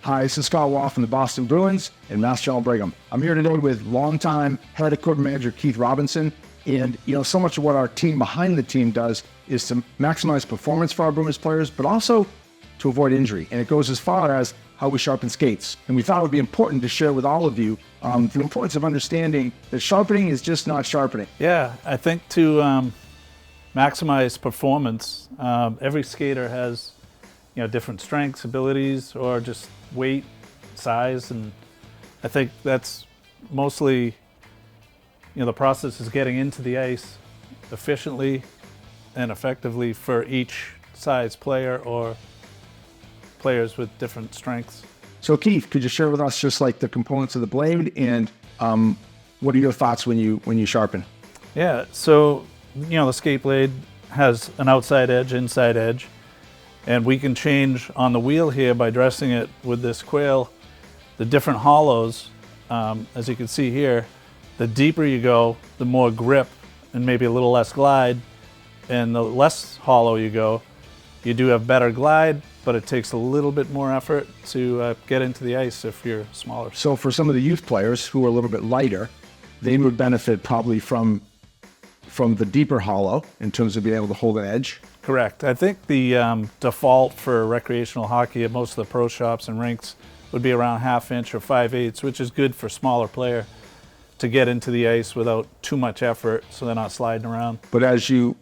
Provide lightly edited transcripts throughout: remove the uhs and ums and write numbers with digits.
Hi, this is Scott Wall from the Boston Bruins and Mass General Brigham. I'm here today with longtime head equipment manager Keith Robinson. And, so much of what our team behind the team does is to maximize performance for our Bruins players, but also to avoid injury. And it goes as far as how we sharpen skates. And we thought it would be important to share with all of you the importance of understanding that sharpening is just not sharpening. Yeah, I think to maximize performance, every skater has different strengths, abilities, or just weight, size, and I think that's mostly the process is getting into the ice efficiently and effectively for each size player or players with different strengths. So Keith, could you share with us just like the components of the blade and what are your thoughts when you sharpen? Yeah, so the skate blade has an outside edge, inside edge, and we can change on the wheel here by dressing it with this quail, the different hollows. As you can see here, the deeper you go, the more grip and maybe a little less glide, and the less hollow you go, you do have better glide, but it takes a little bit more effort to get into the ice if you're smaller. So for some of the youth players who are a little bit lighter, they would benefit probably from the deeper hollow in terms of being able to hold an edge. Correct. I think the default for recreational hockey at most of the pro shops and rinks would be around 1/2 inch or 5/8, which is good for smaller player to get into the ice without too much effort, so they're not sliding around. But as you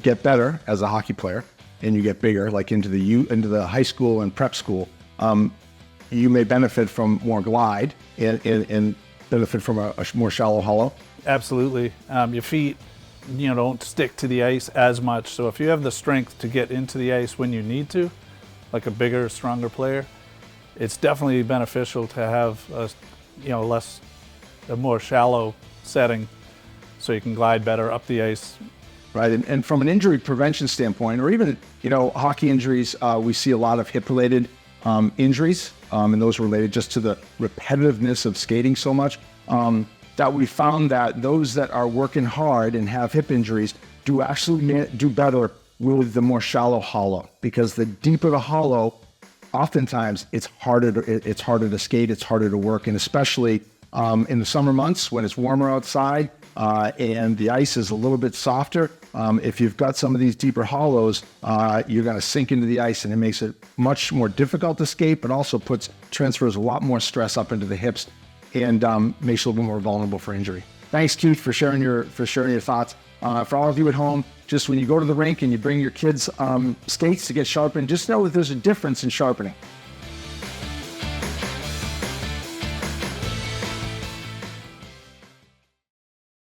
get better as a hockey player and you get bigger, like into the high school and prep school, you may benefit from more glide and benefit from a more shallow hollow. Absolutely. Your feet, don't stick to the ice as much. So if you have the strength to get into the ice when you need to, like a bigger, stronger player, it's definitely beneficial to have a more shallow setting so you can glide better up the ice. Right, and from an injury prevention standpoint, or even, hockey injuries, we see a lot of hip-related injuries, and those related just to the repetitiveness of skating so much, that we found that those that are working hard and have hip injuries do actually do better with the more shallow hollow, because the deeper the hollow, oftentimes it's harder to skate, it's harder to work, and especially in the summer months when it's warmer outside and the ice is a little bit softer. If you've got some of these deeper hollows, you're going to sink into the ice, and it makes it much more difficult to skate, but also transfers a lot more stress up into the hips and makes you a little more vulnerable for injury. Thanks, Keith, for sharing your thoughts. For all of you at home, just when you go to the rink and you bring your kids skates to get sharpened, just know that there's a difference in sharpening.